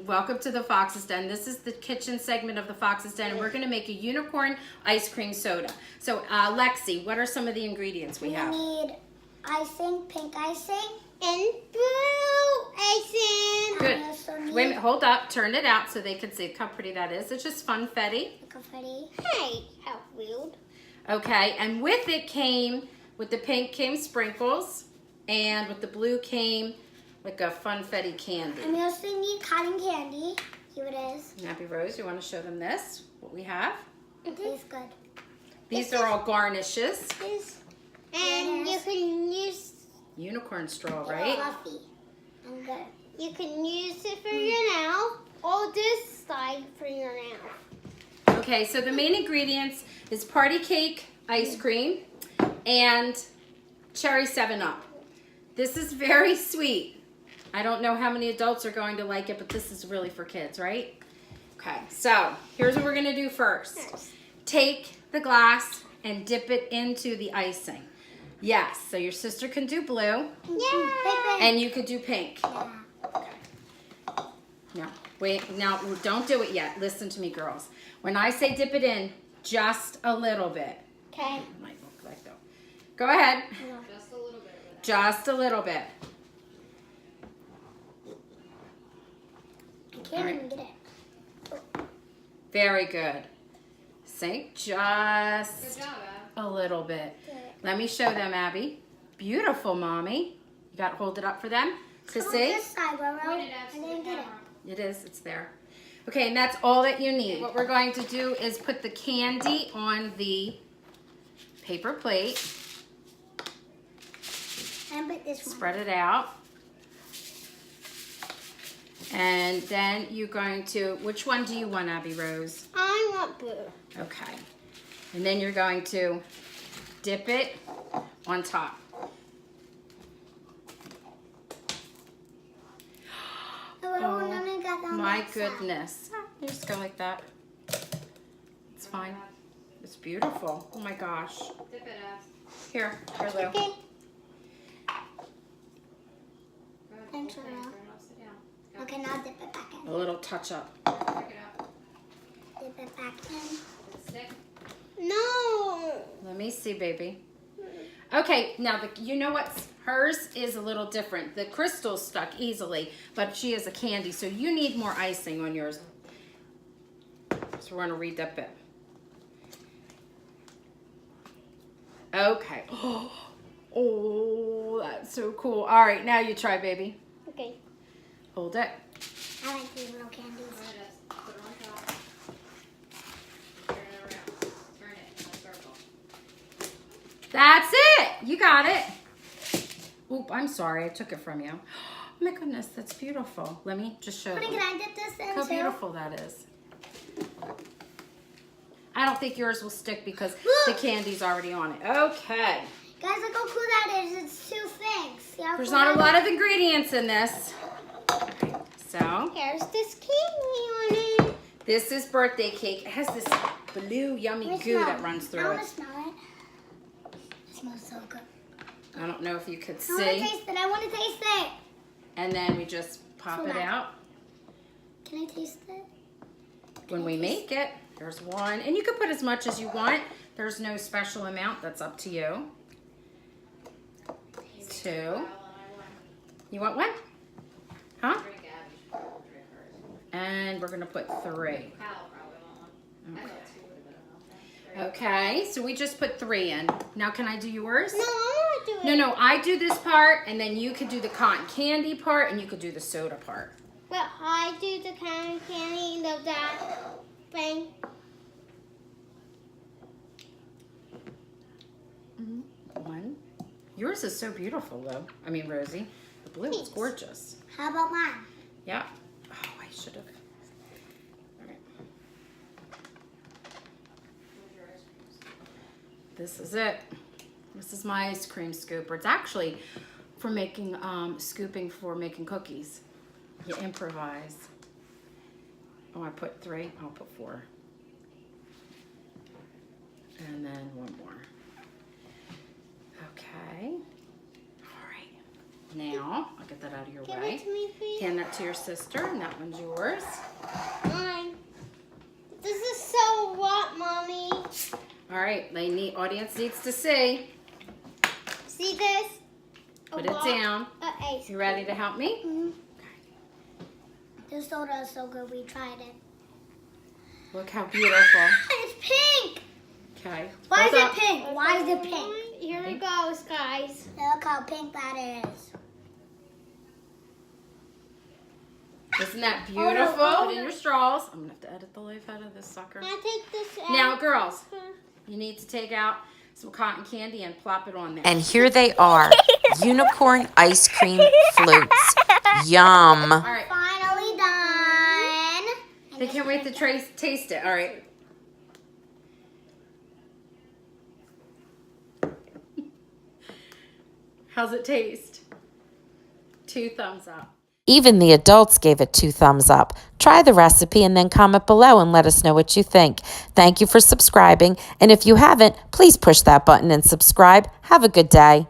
welcome to the Fox's Den. This is the kitchen segment of the Fox's Den, and we're going to make a unicorn ice cream soda. So, Lexi, what are some of the ingredients we have? We need icing, pink icing, and blue icing. Good. Wait a minute, hold up. Turn it out so they can see how pretty that is. It's just funfetti. Confetti. Hey, how weird. Okay, and with it came, with the pink came sprinkles, and with the blue came like a funfetti candy. And we also need cotton candy. Here it is. Happy Rose, you want to show them this? What we have? It tastes good. These are all garnishes. And you can use Unicorn straw, right? Fluffy. And good. you can use it for your nail or this side for your nail. Okay, so the main ingredients is party cake ice cream and cherry 7-Up. This is very sweet. I don't know how many adults are going to like it, but this is really for kids, right? Okay, so here's what we're gonna do first. Take the glass and dip it into the icing. Yes, so your sister can do blue. Yeah. And you could do pink. Yeah. Okay. No, wait, now don't do it yet. Listen to me, girls. When I say dip it in, just a little bit. Okay. It might look like though. Go ahead. Just a little bit. Just a little bit. I can't even get it. Very good. Say Good just job, a little bit. Let me show them, Abby. Beautiful, Mommy. You got to hold it up for them to On see. this side, Roro. Point it out to I the didn't get it. camera. It is, it's there. Okay, and that's all that you need. What we're going to do is put the candy on the paper plate. And put this one. Spread it out. And then you're going to, which one do you want, Abby Rose? I want blue. Okay. And then you're going to dip it on top. Oh, none of got on My that side. goodness. You just go like that. It's fine. It's beautiful. Oh my gosh. Dip it up. Here, Lou. Okay. Go ahead, And full turn thing, around. turn it upside down. Go. Okay, now dip it back in. A little touch up. Pick it up. Dip it back in. Stick. No. Let me see, baby. Okay, now you know what? Hers is a little different. The crystal's stuck easily, but she is a candy, so you need more icing on yours. So we're gonna redip it. Okay. Oh, that's so cool. All right, now you try, baby. Okay. Hold it. I like these little candies. There it is. Put it on top. Turn it around. Turn it in a circle. That's it. You got it. Oop, I'm sorry. I took it from you. Oh my goodness, that's beautiful. Let me just show Honey, you can I dip this in how too? beautiful that is. I don't think yours will stick because the candy's already on it. Okay. Guys, look how cool that is. It's two things. See how There's cool not a that lot of ingredients in this. So, Here's this candy on it. this is birthday cake. It has this blue yummy Let me goo smell that it. runs I through want it. to smell it. It smells so good. I don't know if you could I want to see. taste it. I want to taste it. And then we just pop So it nice. out Can I taste it? when we make it. There's one. And you can put as much as you want. There's no special amount. That's up to you. Two. Kyle and I won. You want one? Huh? Drink Abby. Drink hers. And we're going to put 3. Kyle probably won't. I thought 2 would have been enough. Okay, so we just put 3 in. Now can I do yours? No, I want to do it. No, I do this part, and then you could do the cotton candy part, and you could do the soda part. But I do the cotton candy and that thing. One. Yours is so beautiful, though. I mean, Rosie. The blue is Thanks. gorgeous. How about mine? Yeah. Oh, I should have. All right. Where's your ice cream? This is it. This is my ice cream scooper. It's actually for making, scooping for making cookies. You improvise. Oh, I put 3. I'll put 4. And then one more. Okay. All right. Now, I'll get that out of your Give way. it to me, please. Hand that to your sister, and that one's yours. Mine. This is so hot, Mommy. All right, audience needs to see. See this? Put it down. Ice. You ready to help me? Mm-hmm. This soda is so good. We tried it. Look how beautiful. It's pink. Okay. Why is hold it up. pink? Why is it pink? Here it goes, guys. Look how pink that is. Isn't that beautiful? Put in your straws. I'm gonna have to edit the life out of this sucker. Can I take this out? Now, girls, you need to take out some cotton candy and plop it on there. And here they are, unicorn ice cream flutes. Yum. All right. Finally done. They can't wait to taste it. All right. How's it taste? 2 thumbs up. Even the adults gave it 2 thumbs up. Try the recipe and then comment below and let us know what you think. Thank you for subscribing. And if you haven't, please push that button and subscribe. Have a good day.